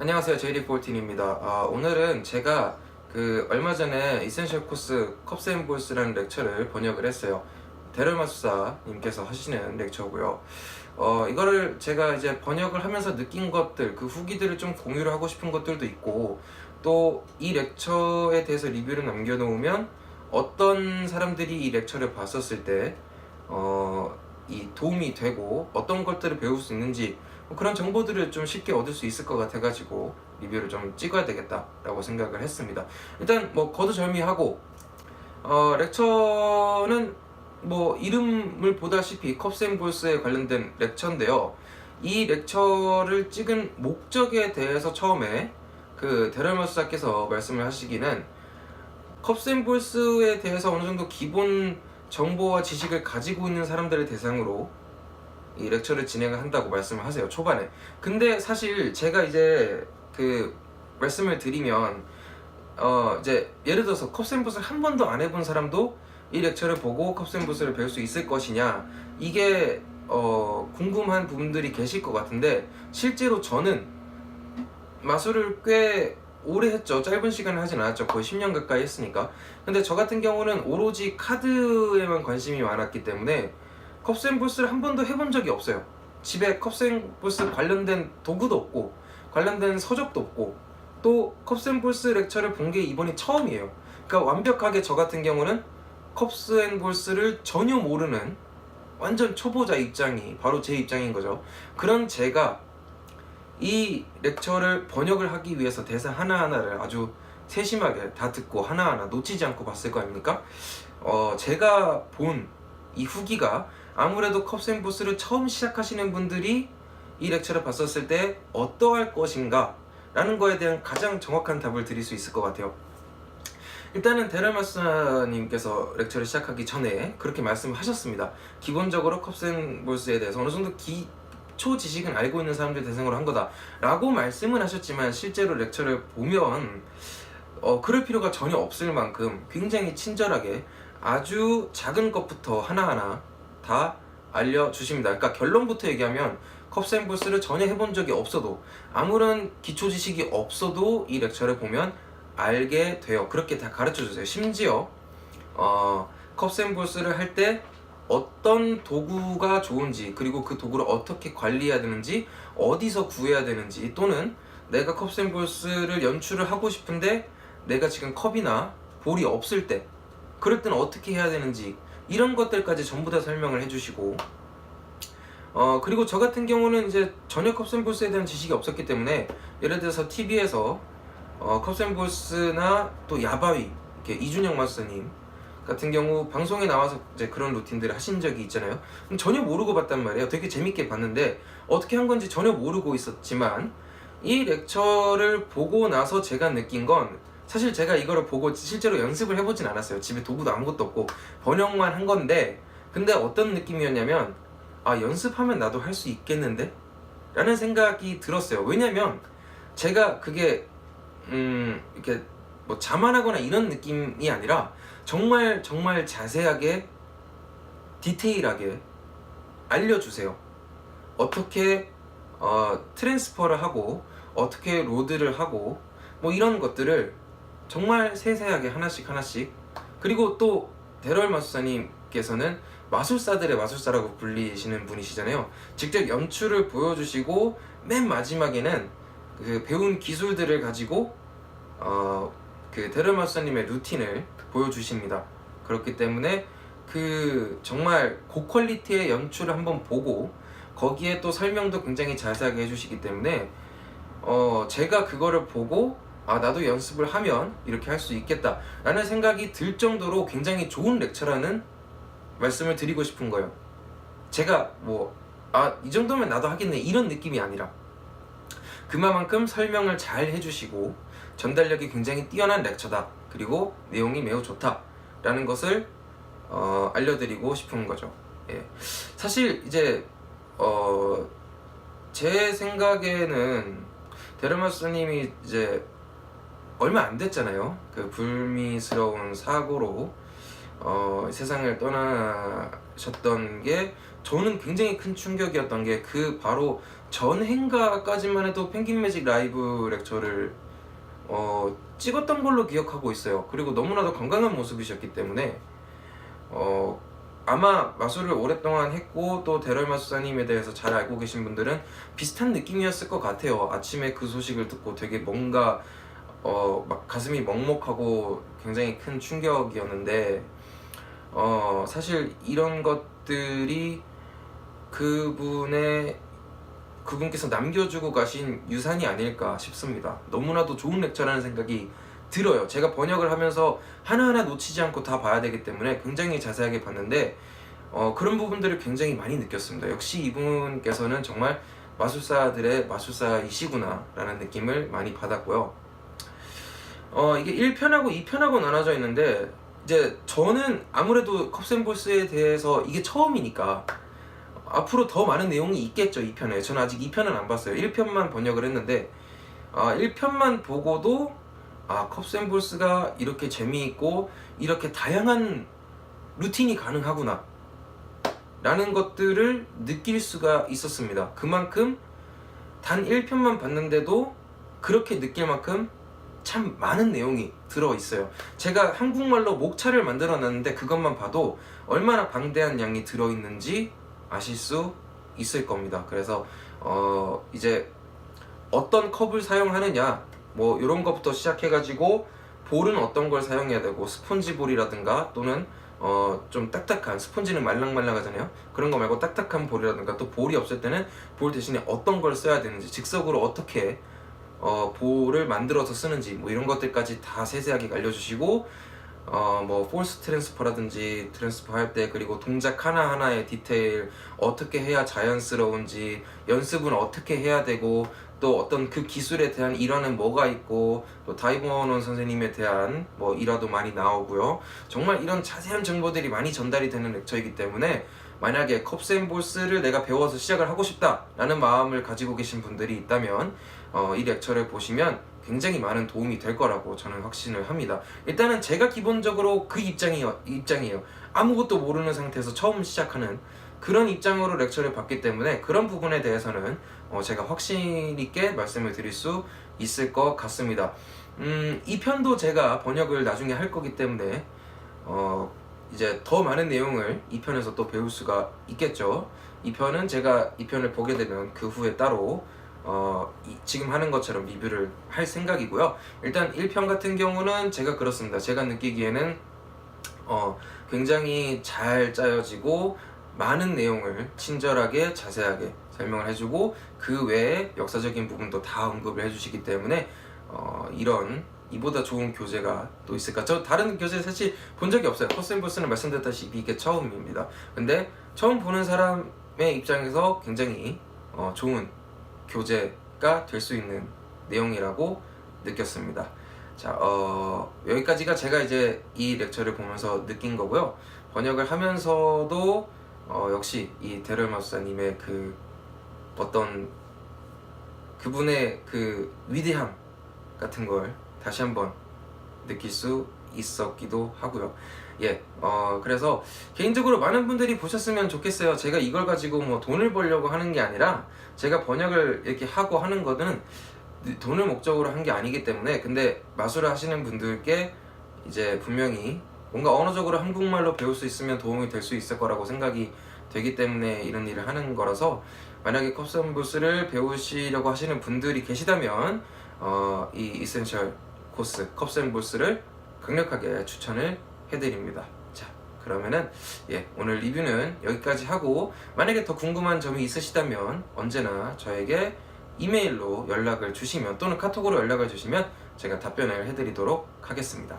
안녕하세요, 제이리14입니다. 오늘은 제가 얼마 전에 이센셜 코스 컵스앤볼스라는 렉처를 번역을 했어요. 데럴마수사님께서 하시는 렉처고요. 이거를 제가 이제 번역을 하면서 느낀 것들, 그 후기들을 좀 공유를 하고 싶은 것들도 있고, 또 이 렉처에 대해서 리뷰를 남겨놓으면 어떤 사람들이 이 렉처를 봤었을 때 이 도움이 되고 어떤 것들을 배울 수 있는지 그런 정보들을 좀 쉽게 얻을 수 있을 것 같아가지고 리뷰를 좀 찍어야 되겠다라고 생각을 했습니다. 일단 거두절미하고 렉처는 이름을 보다시피 컵스앤볼스에 관련된 렉처인데요. 이 렉처를 찍은 목적에 대해서 처음에 데럴마수사께서 말씀을 하시기는 컵스앤볼스에 대해서 어느 정도 기본 정보와 지식을 가지고 있는 사람들을 대상으로 이 렉처를 진행을 한다고 말씀을 하세요, 초반에. 근데 사실 제가 이제 말씀을 드리면 이제 예를 들어서 컵스앤볼스를 한 번도 안 해본 사람도 이 렉처를 보고 컵스앤볼스를 배울 수 있을 것이냐, 이게 궁금한 부분들이 계실 것 같은데, 실제로 저는 마술을 꽤 오래 했죠. 짧은 시간을 하진 않았죠. 거의 10년 가까이 했으니까. 근데 저 같은 경우는 오로지 카드에만 관심이 많았기 때문에 컵스앤볼스를 한 번도 해본 적이 없어요. 집에 컵스앤볼스 관련된 도구도 없고 관련된 서적도 없고, 또 컵스앤볼스 렉처를 본 게 이번이 처음이에요. 그러니까 완벽하게 저 같은 경우는 컵스앤볼스를 전혀 모르는 완전 초보자 입장이 바로 제 입장인 거죠. 그런 제가 이 렉처를 번역을 하기 위해서 대사 하나하나를 아주 세심하게 다 듣고 하나하나 놓치지 않고 봤을 거 아닙니까? 제가 본 이 후기가 아무래도 컵스앤볼스를 처음 시작하시는 분들이 이 렉처를 봤었을 때 어떠할 것인가 라는 거에 대한 가장 정확한 답을 드릴 수 있을 것 같아요. 일단은 데럴마스님께서 렉처를 시작하기 전에 그렇게 말씀을 하셨습니다. 기본적으로 컵스앤볼스에 대해서 어느 정도 기초 지식은 알고 있는 사람들 대상으로 한 거다 라고 말씀은 하셨지만, 실제로 렉처를 보면 그럴 필요가 전혀 없을 만큼 굉장히 친절하게 아주 작은 것부터 하나하나 다 알려주십니다. 그러니까 결론부터 얘기하면 컵스앤볼스를 전혀 해본 적이 없어도, 아무런 기초 지식이 없어도 이 렉처를 보면 알게 돼요. 그렇게 다 가르쳐주세요. 심지어 컵스앤볼스를 할 때 어떤 도구가 좋은지, 그리고 그 도구를 어떻게 관리해야 되는지, 어디서 구해야 되는지, 또는 내가 컵스앤볼스를 연출을 하고 싶은데 내가 지금 컵이나 볼이 없을 때, 그럴 때는 어떻게 해야 되는지, 이런 것들까지 전부 다 설명을 해주시고, 그리고 저 같은 경우는 이제 전혀 컵스앤볼스에 대한 지식이 없었기 때문에, 예를 들어서 TV에서 컵스앤볼스나 또 야바위, 이렇게 이준영 마스터님 같은 경우 방송에 나와서 이제 그런 루틴들을 하신 적이 있잖아요. 전혀 모르고 봤단 말이에요. 되게 재밌게 봤는데 어떻게 한 건지 전혀 모르고 있었지만, 이 렉처를 보고 나서 제가 느낀 건, 사실 제가 이거를 보고 실제로 연습을 해보진 않았어요. 집에 도구도 아무것도 없고 번역만 한 건데, 근데 어떤 느낌이었냐면, 연습하면 나도 할 수 있겠는데? 라는 생각이 들었어요. 왜냐면 제가 그게 이렇게 자만하거나 이런 느낌이 아니라 정말 자세하게 디테일하게 알려주세요. 어떻게 트랜스퍼를 하고 어떻게 로드를 하고 이런 것들을 정말 세세하게 하나씩. 그리고 또 데럴마수사님께서는 마술사들의 마술사라고 불리시는 분이시잖아요. 직접 연출을 보여주시고 맨 마지막에는 배운 기술들을 가지고 데럴마수사님의 루틴을 보여주십니다. 그렇기 때문에 정말 고퀄리티의 연출을 한번 보고 거기에 또 설명도 굉장히 자세하게 해주시기 때문에 제가 그거를 보고 나도 연습을 하면 이렇게 할 수 있겠다 라는 생각이 들 정도로 굉장히 좋은 렉처라는 말씀을 드리고 싶은 거예요. 제가 이 정도면 나도 하겠네 이런 느낌이 아니라, 그만큼 설명을 잘 해주시고 전달력이 굉장히 뛰어난 렉처다, 그리고 내용이 매우 좋다 라는 것을 알려드리고 싶은 거죠. 예. 사실 이제 제 생각에는 데럴마스님이 이제 얼마 안 됐잖아요. 불미스러운 사고로 세상을 떠나셨던 게 저는 굉장히 큰 충격이었던 게 그 바로 전해인가까지만 해도 펭귄 매직 라이브 렉처를 찍었던 걸로 기억하고 있어요. 그리고 너무나도 건강한 모습이셨기 때문에 아마 마술을 오랫동안 했고 또 대럴 마술사님에 대해서 잘 알고 계신 분들은 비슷한 느낌이었을 것 같아요. 아침에 그 소식을 듣고 되게 뭔가 막 가슴이 먹먹하고 굉장히 큰 충격이었는데 사실 이런 것들이 그분께서 남겨주고 가신 유산이 아닐까 싶습니다. 너무나도 좋은 렉처라는 생각이 들어요. 제가 번역을 하면서 하나하나 놓치지 않고 다 봐야 되기 때문에 굉장히 자세하게 봤는데 그런 부분들을 굉장히 많이 느꼈습니다. 역시 이분께서는 정말 마술사들의 마술사이시구나 라는 느낌을 많이 받았고요. 이게 1편하고 2편하고 나눠져 있는데 이제 저는 아무래도 컵센볼스에 대해서 이게 처음이니까 앞으로 더 많은 내용이 있겠죠. 2편에 저는 아직 2편은 안 봤어요. 1편만 번역을 했는데 1편만 보고도 컵센볼스가 이렇게 재미있고 이렇게 다양한 루틴이 가능하구나 라는 것들을 느낄 수가 있었습니다. 그만큼 단 1편만 봤는데도 그렇게 느낄 만큼 참 많은 내용이 들어있어요. 제가 한국말로 목차를 만들어 놨는데 그것만 봐도 얼마나 방대한 양이 들어있는지 아실 수 있을 겁니다. 그래서 이제 어떤 컵을 사용하느냐 뭐 이런 것부터 시작해가지고 볼은 어떤 걸 사용해야 되고 스폰지 볼이라든가 또는 좀 딱딱한, 스폰지는 말랑말랑하잖아요. 그런 거 말고 딱딱한 볼이라든가 또 볼이 없을 때는 볼 대신에 어떤 걸 써야 되는지, 즉석으로 어떻게 볼을 만들어서 쓰는지 뭐 이런 것들까지 다 세세하게 알려주시고 뭐 폴스 트랜스퍼라든지 트랜스퍼 할 때 그리고 동작 하나하나의 디테일 어떻게 해야 자연스러운지, 연습은 어떻게 해야 되고 또 어떤 그 기술에 대한 일화는 뭐가 있고 또 다이버원 선생님에 대한 뭐 일화도 많이 나오고요. 정말 이런 자세한 정보들이 많이 전달이 되는 렉처이기 때문에 만약에 컵스앤볼스를 내가 배워서 시작을 하고 싶다 라는 마음을 가지고 계신 분들이 있다면 이 렉처를 보시면 굉장히 많은 도움이 될 거라고 저는 확신을 합니다. 일단은 제가 기본적으로 그 입장이에요. 아무것도 모르는 상태에서 처음 시작하는 그런 입장으로 렉처를 받기 때문에 그런 부분에 대해서는 제가 확신 있게 말씀을 드릴 수 있을 것 같습니다. 이 편도 제가 번역을 나중에 할 거기 때문에 이제 더 많은 내용을 이 편에서 또 배울 수가 있겠죠. 이 편은 제가 이 편을 보게 되면 그 후에 따로 지금 하는 것처럼 리뷰를 할 생각이고요. 일단 1편 같은 경우는 제가 그렇습니다. 제가 느끼기에는 굉장히 잘 짜여지고 많은 내용을 친절하게 자세하게 설명을 해주고 그 외에 역사적인 부분도 다 언급을 해주시기 때문에 이런 이보다 좋은 교재가 또 있을까? 저 다른 교재 사실 본 적이 없어요. 컵스앤볼스는 말씀드렸다시피 이게 처음입니다. 근데 처음 보는 사람의 입장에서 굉장히 좋은 교재가 될 수 있는 내용이라고 느꼈습니다. 자, 여기까지가 제가 이제 이 렉처를 보면서 느낀 거고요. 번역을 하면서도 역시 이 데럴 마술사님의 그 어떤 그분의 그 위대함 같은 걸 다시 한번 느낄 수 있었기도 하고요. 그래서 개인적으로 많은 분들이 보셨으면 좋겠어요. 제가 이걸 가지고 뭐 돈을 벌려고 하는 게 아니라 제가 번역을 이렇게 하고 하는 거는 돈을 목적으로 한 게 아니기 때문에, 근데 마술을 하시는 분들께 이제 분명히 뭔가 언어적으로 한국말로 배울 수 있으면 도움이 될 수 있을 거라고 생각이 되기 때문에 이런 일을 하는 거라서, 만약에 컵스앤볼스를 배우시려고 하시는 분들이 계시다면 이 이센셜 코스 컵스앤볼스를 강력하게 추천을 해드립니다. 자, 그러면은 오늘 리뷰는 여기까지 하고, 만약에 더 궁금한 점이 있으시다면 언제나 저에게 이메일로 연락을 주시면 또는 카톡으로 연락을 주시면 제가 답변을 해드리도록 하겠습니다.